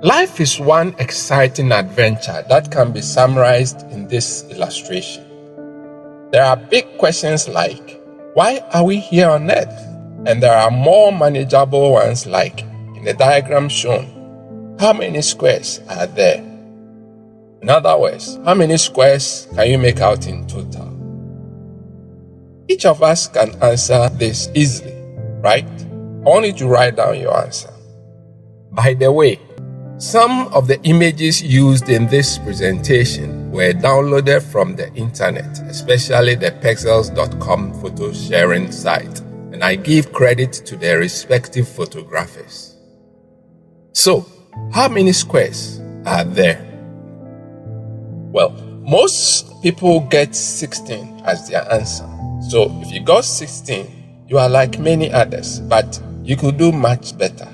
Life is one exciting adventure that can be summarized in this illustration. There are big questions like, why are we here on earth? And there are more manageable ones like, in the diagram shown, how many squares are there? In other words, how many squares can you make out in total? Each of us can answer this easily, right? I want you to write down your answer. By the way, some of the images used in this presentation were downloaded from the internet, especially the pexels.com photo sharing site, and I give credit to their respective photographers. So, how many squares are there? Well, most people get 16 as their answer. So, if you got 16, you are like many others, but you could do much better.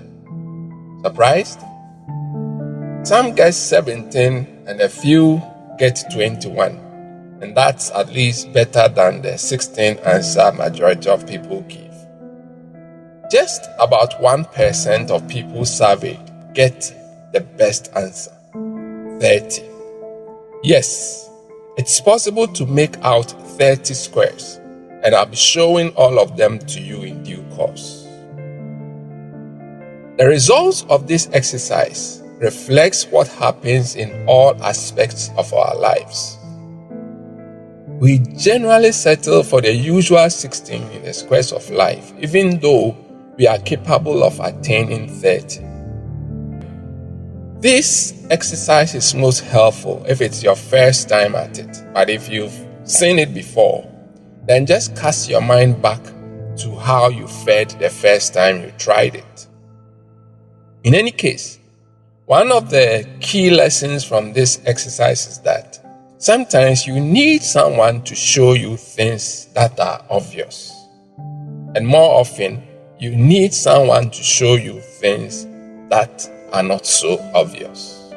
Surprised? Some get 17 and a few get 21, and that's at least better than the 16 answer majority of people give. Just about 1% of people surveyed get the best answer, 30. Yes, it's possible to make out 30 squares, and I'll be showing all of them to you in due course. The results of this exercise reflects what happens in all aspects of our lives. We generally settle for the usual 16 in the squares of life, even though we are capable of attaining 30. This exercise is most helpful if it's your first time at it, but if you've seen it before, then just cast your mind back to how you fared the first time you tried it. In any case, one of the key lessons from this exercise is that sometimes you need someone to show you things that are obvious. And more often, you need someone to show you things that are not so obvious.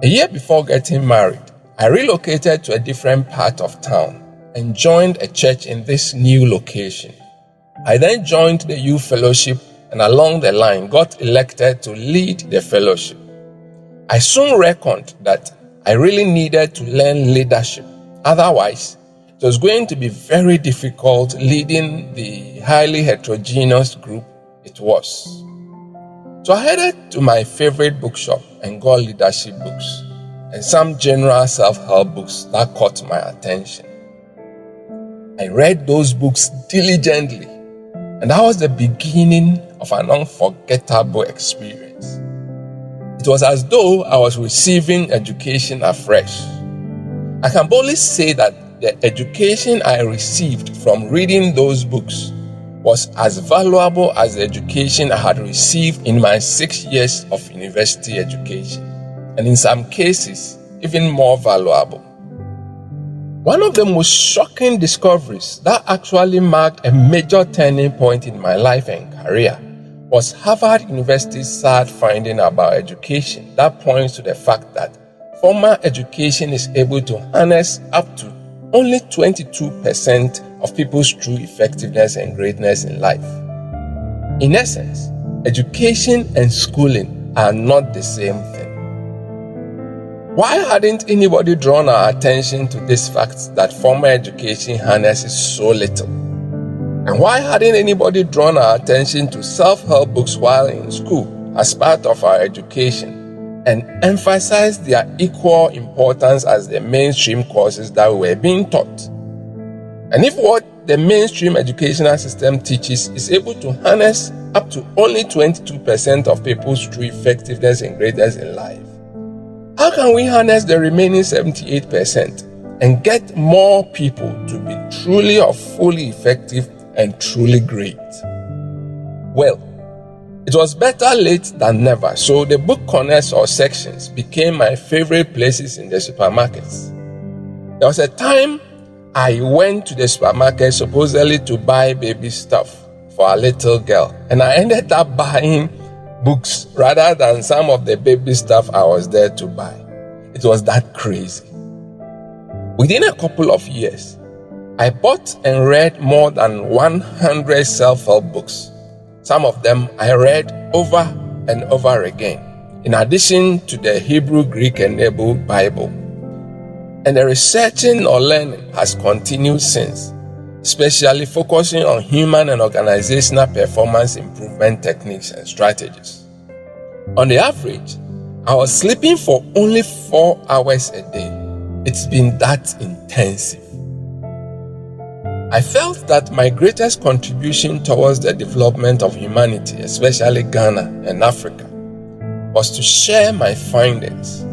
A year before getting married, I relocated to a different part of town and joined a church in this new location. I then joined the youth fellowship and along the line got elected to lead the fellowship. I soon reckoned that I really needed to learn leadership. Otherwise, it was going to be very difficult leading the highly heterogeneous group it was. So I headed to my favorite bookshop and got leadership books and some general self-help books that caught my attention. I read those books diligently, and that was the beginning of an unforgettable experience. It was as though I was receiving education afresh. I can boldly say that the education I received from reading those books was as valuable as the education I had received in my 6 years of university education, and in some cases, even more valuable. One of the most shocking discoveries that actually marked a major turning point in my life and career was Harvard University's sad finding about education that points to the fact that formal education is able to harness up to only 22% of people's true effectiveness and greatness in life. In essence, education and schooling are not the same thing. Why hadn't anybody drawn our attention to this fact that formal education harnesses so little? And why hadn't anybody drawn our attention to self-help books while in school as part of our education and emphasized their equal importance as the mainstream courses that were being taught? And if what the mainstream educational system teaches is able to harness up to only 22% of people's true effectiveness and greatness in life, how can we harness the remaining 78% and get more people to be truly or fully effective and truly great? Well, it was better late than never, so the book corners or sections became my favorite places in the supermarkets. There was a time I went to the supermarket supposedly to buy baby stuff for a little girl, and I ended up buying books rather than some of the baby stuff I was there to buy. It was that crazy. Within a couple of years, I bought and read more than 100 self-help books. Some of them I read over and over again, in addition to the Hebrew, Greek enabled Bible. And the researching or learning has continued since, especially focusing on human and organizational performance improvement techniques and strategies. On the average, I was sleeping for only 4 hours a day. It's been that intensive. I felt that my greatest contribution towards the development of humanity, especially Ghana and Africa, was to share my findings.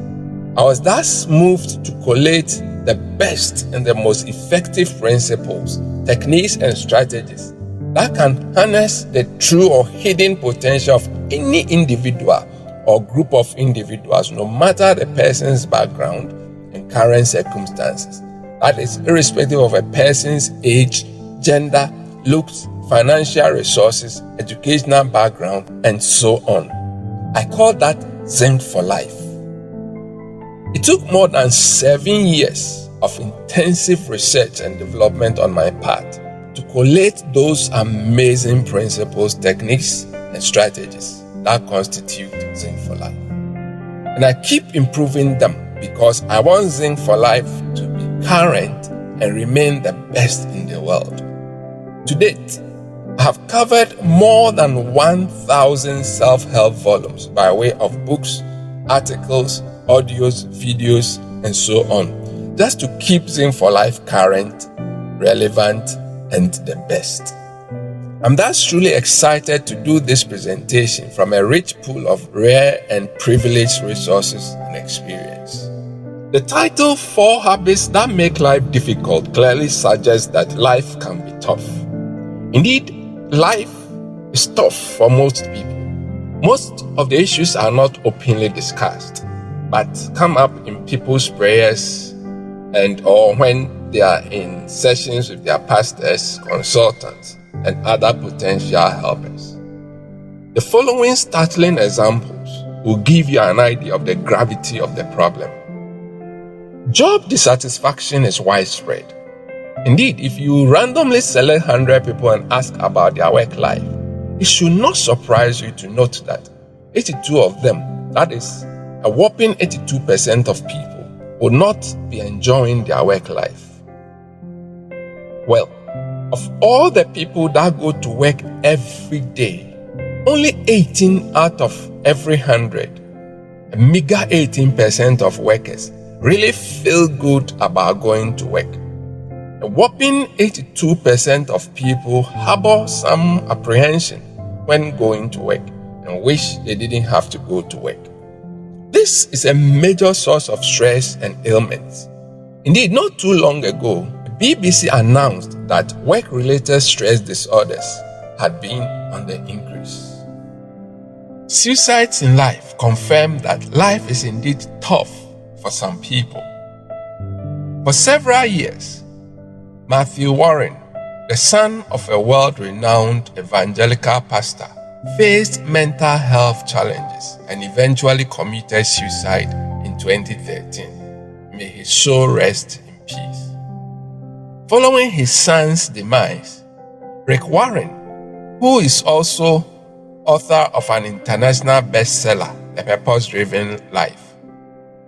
I was thus moved to collate the best and the most effective principles, techniques, and strategies that can harness the true or hidden potential of any individual or group of individuals, no matter the person's background and current circumstances. That is, irrespective of a person's age, gender, looks, financial resources, educational background, and so on. I call that Zen for Life. It took more than 7 years of intensive research and development on my part to collate those amazing principles, techniques, and strategies that constitute Zen for Life. And I keep improving them because I want Zen for Life to be current and remain the best in the world. To date, I have covered more than 1,000 self-help volumes by way of books, articles, audios, videos, and so on, just to keep Zen for Life current, relevant, and the best. I'm thus truly excited to do this presentation from a rich pool of rare and privileged resources and experience. The title, 4 Habits That Make Life Difficult, clearly suggests that life can be tough. Indeed, life is tough for most people. Most of the issues are not openly discussed, but come up in people's prayers or when they are in sessions with their pastors, consultants, and other potential helpers. The following startling examples will give you an idea of the gravity of the problem. Job dissatisfaction is widespread. Indeed, if you randomly select 100 people and ask about their work life, it should not surprise you to note that 82 of them, that is, a whopping 82% of people, will not be enjoying their work life. Well, of all the people that go to work every day, only 18 out of every 100, a meager 18% of workers, really feel good about going to work. A whopping 82% of people harbor some apprehension when going to work and wish they didn't have to go to work. This is a major source of stress and ailments. Indeed, not too long ago, the BBC announced that work-related stress disorders had been on the increase. Suicides in life confirm that life is indeed tough for some people. For several years, Matthew Warren, the son of a world-renowned evangelical pastor, faced mental health challenges and eventually committed suicide in 2013. May his soul rest in peace. Following his son's demise, Rick Warren, who is also author of an international bestseller, A Purpose-Driven Life,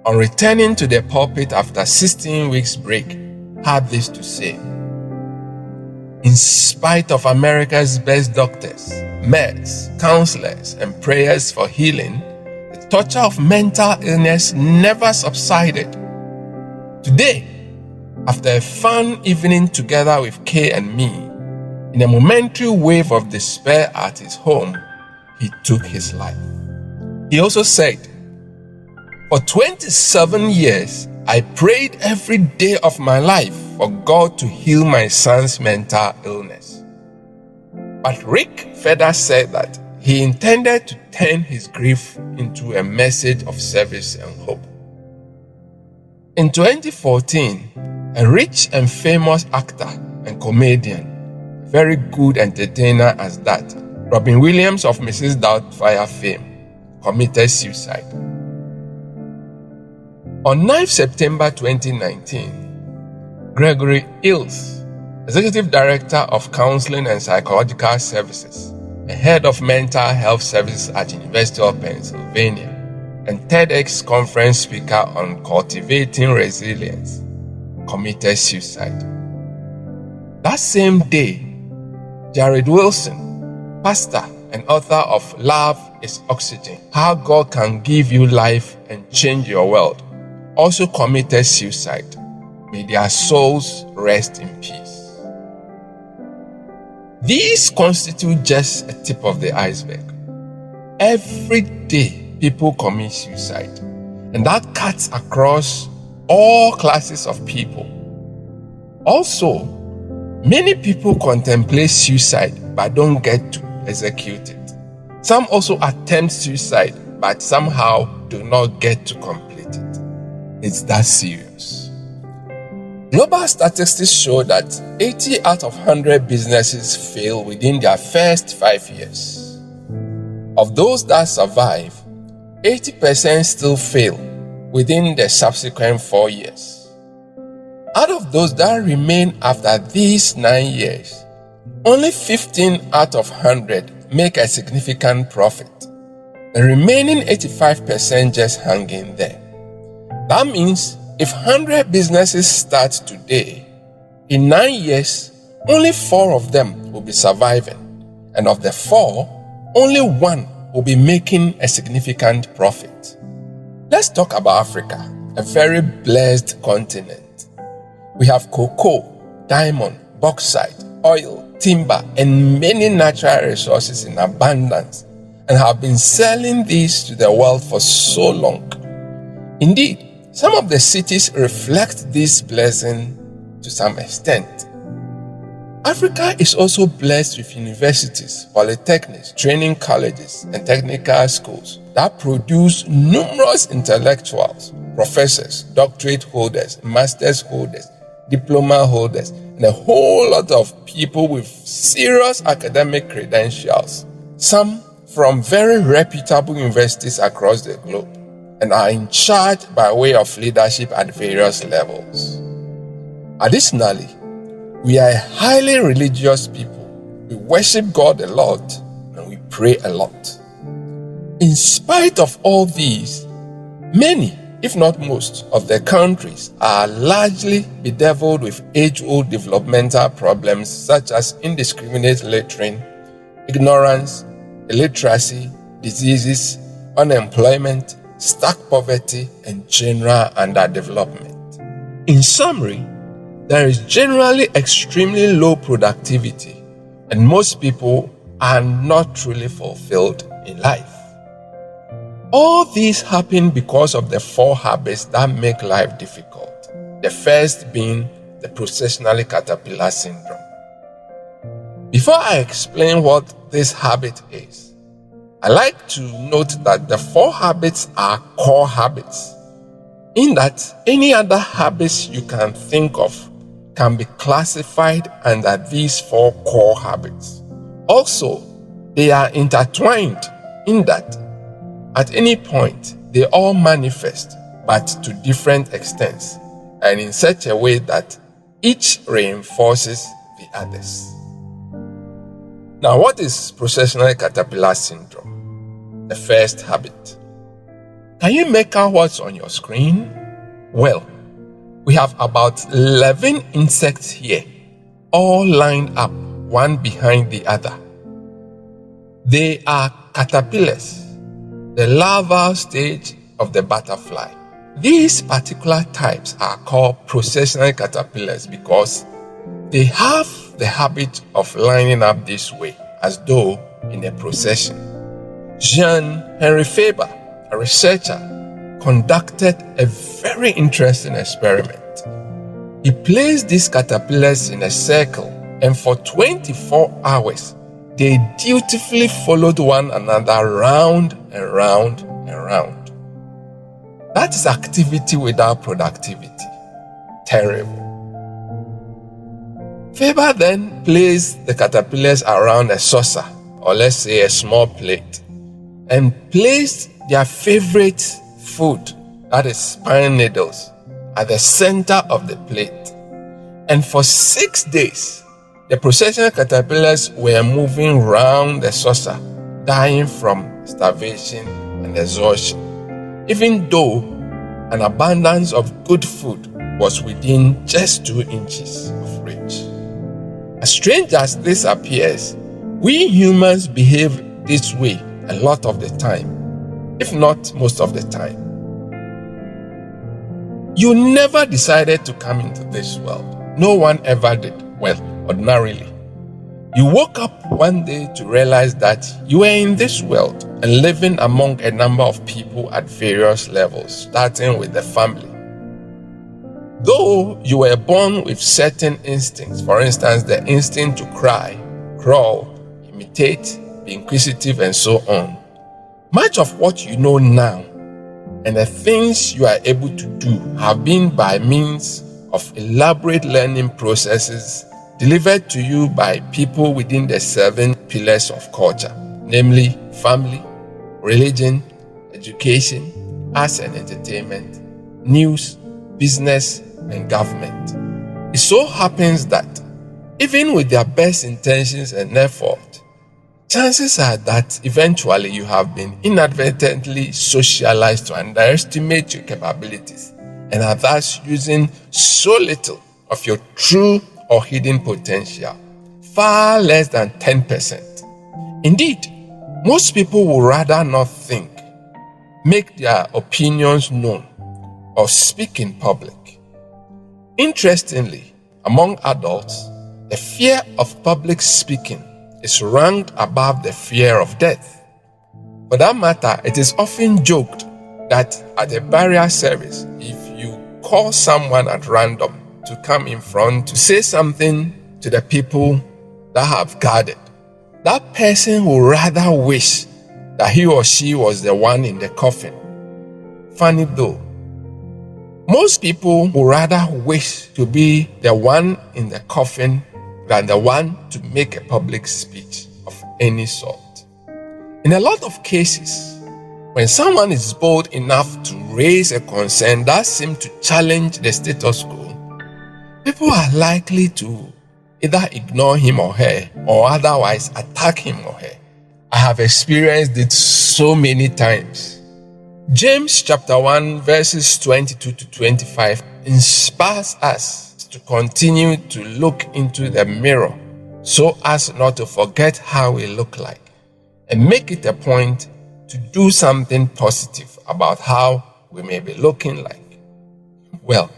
on returning to the pulpit after 16 weeks break, had this to say: in spite of America's best doctors, meds, counselors, and prayers for healing, the torture of mental illness never subsided. Today, after a fun evening together with Kay and me, in a momentary wave of despair at his home, he took his life. He also said, "For 27 years, I prayed every day of my life for God to heal my son's mental illness." But Rick further said that he intended to turn his grief into a message of service and hope. In 2014, a rich and famous actor and comedian, very good entertainer as that, Robin Williams of Mrs. Doubtfire fame, committed suicide. On 9 September 2019, Gregory Ilse, Executive Director of Counseling and Psychological Services, a head of mental health services at University of Pennsylvania, and TEDx conference speaker on cultivating resilience, committed suicide. That same day, Jared Wilson, pastor and author of Love is Oxygen, How God Can Give You Life and Change Your World, also committed suicide. May their souls rest in peace. These constitute just a tip of the iceberg. Every day, people commit suicide, and that cuts across all classes of people. Also, many people contemplate suicide but don't get to execute it. Some also attempt suicide but somehow do not get to complete it. It's that serious. Global statistics show that 80 out of 100 businesses fail within their first 5 years. Of those that survive, 80% still fail within the subsequent 4 years. Out of those that remain after these 9 years, only 15 out of 100 make a significant profit. The remaining 85% just hang in there. That means if 100 businesses start today, in 9 years, only 4 of them will be surviving. And of the 4, only 1 will be making a significant profit. Let's talk about Africa, a very blessed continent. We have cocoa, diamond, bauxite, oil, timber, and many natural resources in abundance, and have been selling these to the world for so long. Indeed, some of the cities reflect this blessing to some extent. Africa is also blessed with universities, polytechnics, training colleges, and technical schools that produce numerous intellectuals, professors, doctorate holders, master's holders, diploma holders, and a whole lot of people with serious academic credentials, some from very reputable universities across the globe, and are in charge by way of leadership at various levels. Additionally, we are a highly religious people. We worship God a lot and we pray a lot. In spite of all these, many, if not most, of the countries are largely bedeviled with age-old developmental problems such as indiscriminate littering, ignorance, illiteracy, diseases, unemployment, stark poverty, and general underdevelopment. In summary, there is generally extremely low productivity, and most people are not truly fulfilled in life. All these happen because of the 4 habits that make life difficult. The first being the processionally caterpillar syndrome. Before I explain what this habit is, I like to note that the 4 habits are core habits, in that any other habits you can think of can be classified under these 4 core habits. Also, they are intertwined in that at any point they all manifest, but to different extents and in such a way that each reinforces the others. Now, what is processional caterpillar syndrome? The first habit. Can you make out what's on your screen? Well, we have about 11 insects here, all lined up, one behind the other. They are caterpillars, the larval stage of the butterfly. These particular types are called processional caterpillars because they have the habit of lining up this way, as though in a procession. Jean-Henri Faber, a researcher, conducted a very interesting experiment. He placed these caterpillars in a circle, and for 24 hours, they dutifully followed one another round and round and round. That is activity without productivity. Terrible. Faber then placed the caterpillars around a saucer, or let's say a small plate, and placed their favorite food, that is pine needles, at the center of the plate. And for 6 days, The processional caterpillars were moving round the saucer, dying from starvation and exhaustion, even though an abundance of good food was within just 2 inches of reach. As strange as this appears, we humans behave this way a lot of the time, if not most of the time. You never decided to come into this world. No one ever did. Well, ordinarily. You woke up one day to realize that you were in this world and living among a number of people at various levels, starting with the family. Though you were born with certain instincts, for instance, the instinct to cry, crawl, imitate, be inquisitive, and so on, much of what you know now and the things you are able to do have been by means of elaborate learning processes delivered to you by people within the 7 pillars of culture, namely family, religion, education, arts and entertainment, news, business, and government. It so happens that even with their best intentions and effort, chances are that eventually you have been inadvertently socialized to underestimate your capabilities and are thus using so little of your true or hidden potential, far less than 10%. Indeed, most people would rather not think, make their opinions known, or speak in public. Interestingly, among adults, the fear of public speaking is ranked above the fear of death. For that matter, it is often joked that at a burial service, if you call someone at random to come in front to say something to the people that have gathered, that person will rather wish that he or she was the one in the coffin. Funny though, most people would rather wish to be the one in the coffin than the one to make a public speech of any sort. In a lot of cases, when someone is bold enough to raise a concern that seems to challenge the status quo, people are likely to either ignore him or her or otherwise attack him or her. I have experienced it so many times. James chapter 1 verses 22 to 25 inspires us to continue to look into the mirror so as not to forget how we look like and make it a point to do something positive about how we may be looking like. Well,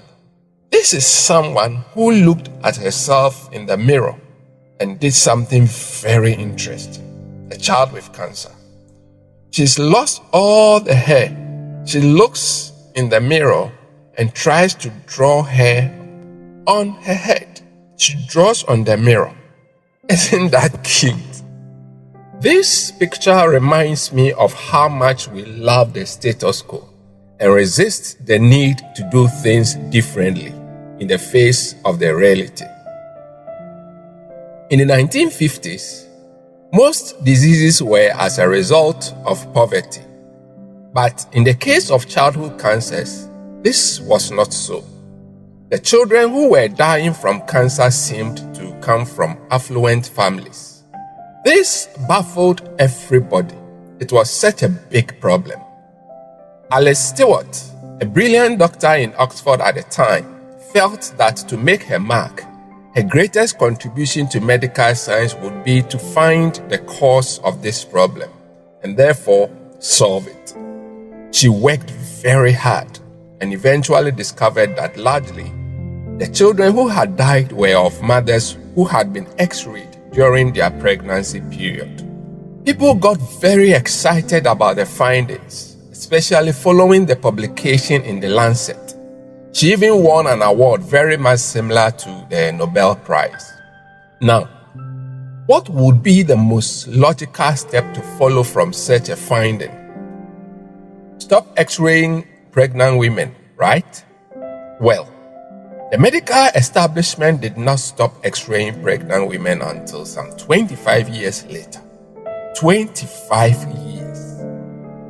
this is someone who looked at herself in the mirror and did something very interesting. A child with cancer. She's lost all the hair. She looks in the mirror and tries to draw hair on her head. She draws on the mirror. Isn't that cute? This picture reminds me of how much we love the status quo and resist the need to do things differently in the face of the reality. In the 1950s, most diseases were as a result of poverty. But in the case of childhood cancers, this was not so. The children who were dying from cancer seemed to come from affluent families. This baffled everybody. It was such a big problem. Alice Stewart, a brilliant doctor in Oxford at the time, felt that to make her mark, her greatest contribution to medical science would be to find the cause of this problem and therefore solve it. She worked very hard and eventually discovered that largely the children who had died were of mothers who had been x-rayed during their pregnancy period. People got very excited about the findings, especially following the publication in The Lancet. She even won an award very much similar to the Nobel Prize. Now, what would be the most logical step to follow from such a finding? Stop x-raying pregnant women, right? Well, the medical establishment did not stop x-raying pregnant women until some 25 years later. 25 years.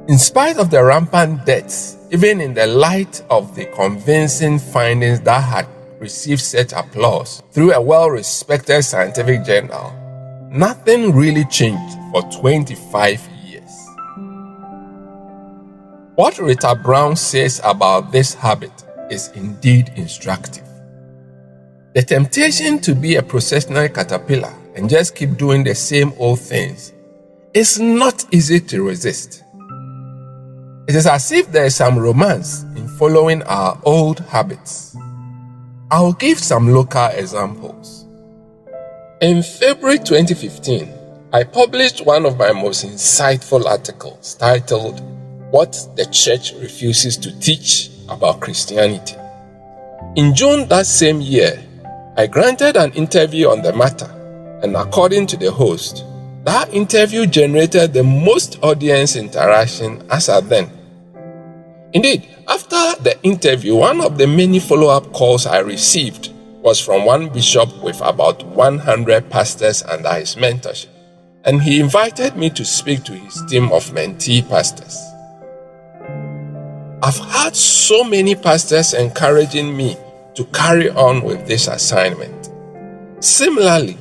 In spite of the rampant deaths, even in the light of the convincing findings that had received such applause through a well-respected scientific journal, nothing really changed for 25 years. What Rita Brown says about this habit is indeed instructive. The temptation to be a procrastinating caterpillar and just keep doing the same old things is not easy to resist. It is as if there is some romance in following our old habits. I'll give some local examples. In February 2015, I published one of my most insightful articles titled, "What the Church Refuses to Teach About Christianity." In June that same year, I granted an interview on the matter, and according to the host, that interview generated the most audience interaction as at then. Indeed, after the interview, one of the many follow-up calls I received was from one bishop with about 100 pastors under his mentorship, and he invited me to speak to his team of mentee pastors. I've had so many pastors encouraging me to carry on with this assignment. Similarly,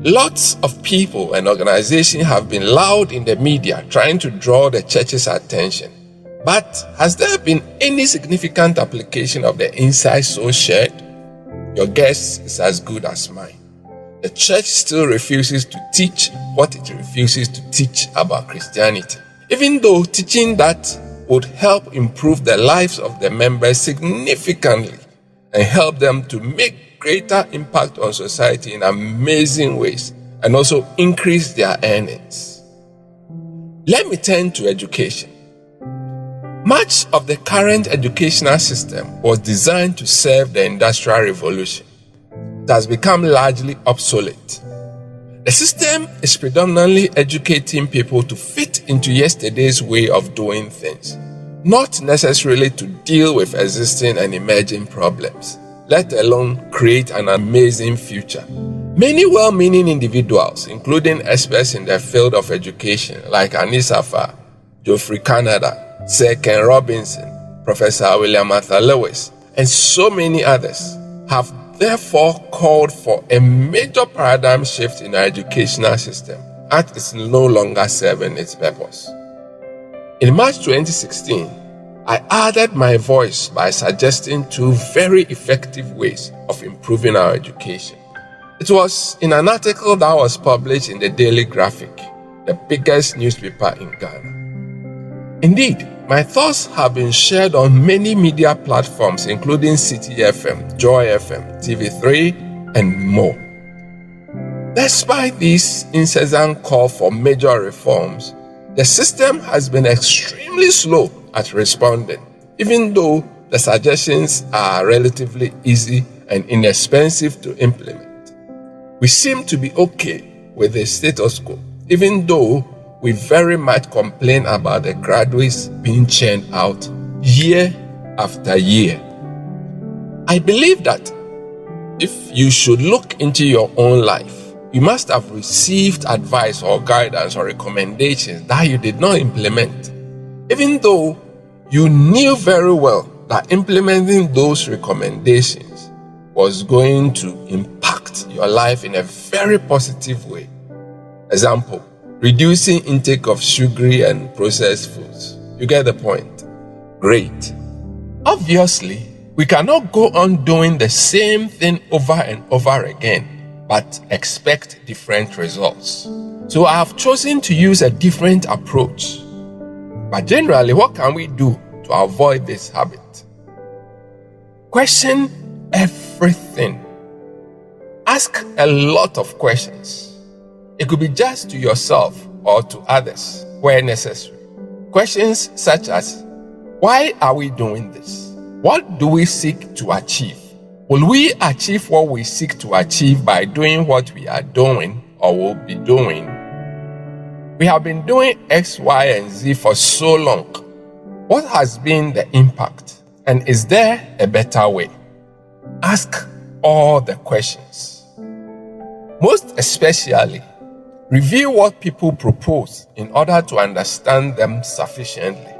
lots of people and organizations have been loud in the media trying to draw the church's attention. But has there been any significant application of the insights so shared? Your guess is as good as mine. The church still refuses to teach what it refuses to teach about Christianity, even though teaching that would help improve the lives of the members significantly and help them to make greater impact on society in amazing ways and also increase their earnings. Let me turn to education. Much of the current educational system was designed to serve the Industrial Revolution. It has become largely obsolete. The system is predominantly educating people to fit into yesterday's way of doing things, not necessarily to deal with existing and emerging problems, let alone create an amazing future. Many well-meaning individuals, including experts in the field of education like Anisafa, Geoffrey Canada, Sir Ken Robinson, Professor William Arthur Lewis, and so many others, have therefore called for a major paradigm shift in our educational system as it's no longer serving its purpose. In March 2016, I added my voice by suggesting two very effective ways of improving our education. It was in an article that was published in the Daily Graphic, the biggest newspaper in Ghana. Indeed, my thoughts have been shared on many media platforms including City FM, Joy FM, TV3, and more. Despite this incessant call for major reforms, the system has been extremely slow at responding, even though the suggestions are relatively easy and inexpensive to implement. We seem to be okay with the status quo, even though we very much complain about the graduates being churned out year after year. I believe that if you should look into your own life, you must have received advice or guidance or recommendations that you did not implement, even though you knew very well that implementing those recommendations was going to impact your life in a very positive way. Example, reducing intake of sugary and processed foods. You get the point? Great. Obviously, we cannot go on doing the same thing over and over again, but expect different results. So I have chosen to use a different approach. But generally, what can we do to avoid this habit? Question everything. Ask a lot of questions. It could be just to yourself or to others where necessary. Questions such as, why are we doing this? What do we seek to achieve? Will we achieve what we seek to achieve by doing what we are doing or will be doing? We have been doing X, Y, and Z for so long. What has been the impact? And is there a better way? Ask all the questions. Most especially, review what people propose in order to understand them sufficiently,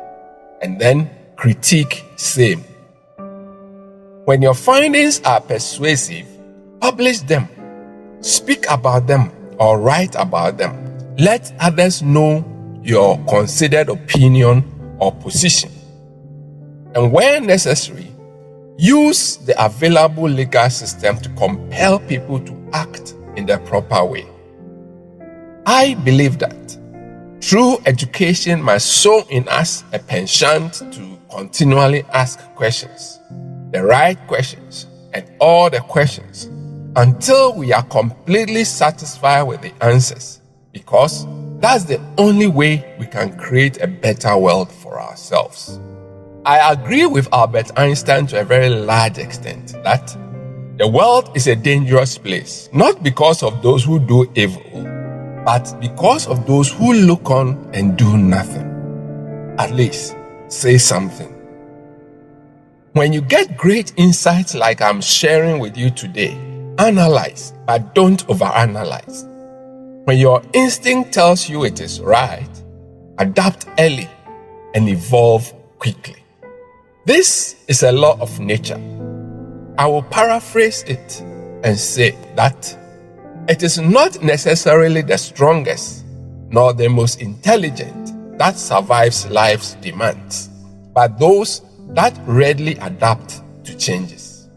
and then critique same. When your findings are persuasive, publish them, speak about them, or write about them. Let others know your considered opinion or position. And where necessary, use the available legal system to compel people to act in the proper way. I believe that true education must sow in us a penchant to continually ask questions, the right questions, and all the questions, until we are completely satisfied with the answers, because that's the only way we can create a better world for ourselves. I agree with Albert Einstein to a very large extent that the world is a dangerous place, not because of those who do evil, but because of those who look on and do nothing. At least, say something. When you get great insights like I'm sharing with you today, analyze, but don't overanalyze. When your instinct tells you it is right, adapt early and evolve quickly. This is a law of nature. I will paraphrase it and say that it is not necessarily the strongest nor the most intelligent that survives life's demands, but those that readily adapt to changes.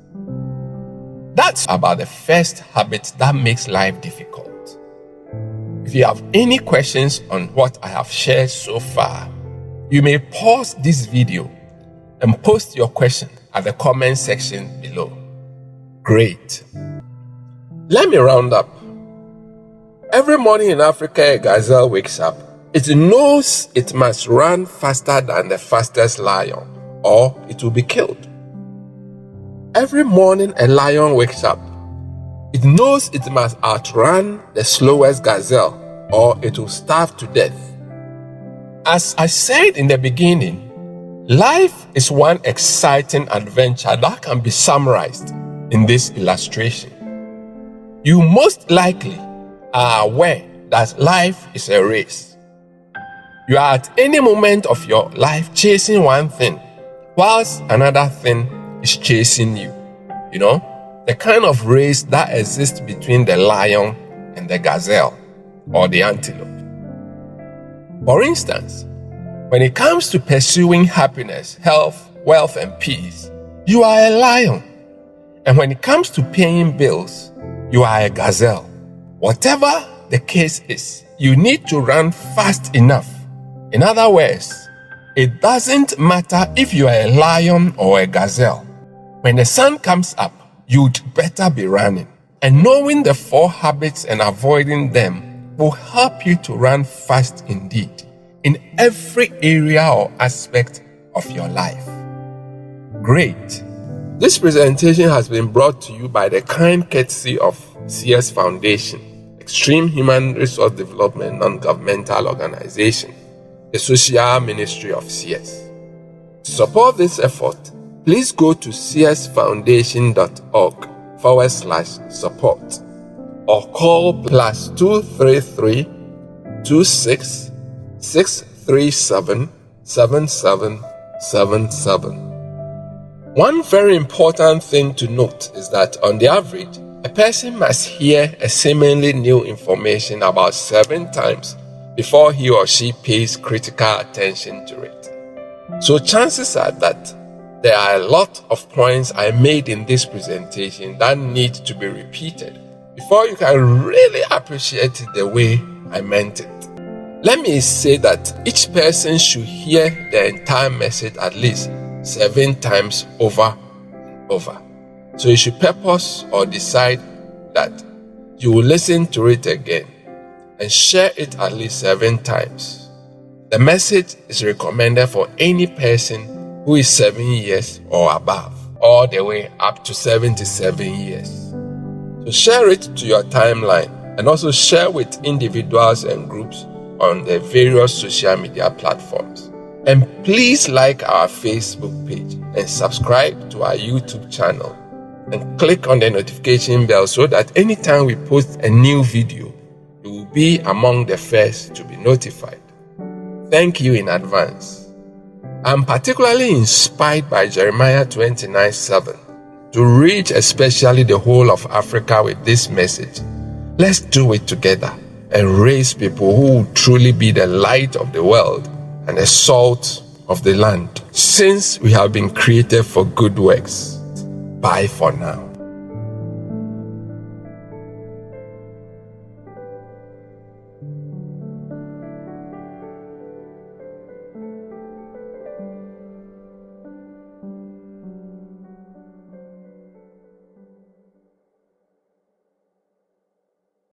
That's about the first habit that makes life difficult. If you have any questions on what I have shared so far, you may pause this video and post your question at the comment section below. Great. Let me round up. Every morning in Africa, a gazelle wakes up. It knows it must run faster than the fastest lion, or it will be killed. Every morning a lion wakes up. It knows it must outrun the slowest gazelle, or it will starve to death. As I said in the beginning, life is one exciting adventure that can be summarized in this illustration. You most likely are aware that life is a race. You are at any moment of your life chasing one thing, whilst another thing is chasing you. You know, the kind of race that exists between the lion and the gazelle or the antelope. For instance, when it comes to pursuing happiness, health, wealth, and peace, you are a lion. And when it comes to paying bills, you are a gazelle. Whatever the case is, you need to run fast enough. In other words, it doesn't matter if you are a lion or a gazelle. When the sun comes up, you'd better be running. And knowing the 4 habits and avoiding them will help you to run fast indeed in every area or aspect of your life. Great. This presentation has been brought to you by the kind courtesy of CS Foundation, Extreme Human Resource Development Non-Governmental Organization, the Social Ministry of CS. To support this effort, please go to csfoundation.org/support or call +233 26 637 7777. One very important thing to note is that on the average, a person must hear a seemingly new information about 7 times before he or she pays critical attention to it. So chances are that there are a lot of points I made in this presentation that need to be repeated before you can really appreciate it the way I meant it. Let me say that each person should hear the entire message at least 7 times over and over. So you should purpose or decide that you will listen to it again and share it at least 7 times. The message is recommended for any person who is 7 years or above, all the way up to 77 years. So share it to your timeline and also share with individuals and groups on the various social media platforms. And please like our Facebook page and subscribe to our YouTube channel and click on the notification bell so that anytime we post a new video, you will be among the first to be notified. Thank you in advance. I'm particularly inspired by Jeremiah 29:7, to reach especially the whole of Africa with this message. Let's do it together and raise people who will truly be the light of the world and the salt of the land, since we have been created for good works. Bye for now.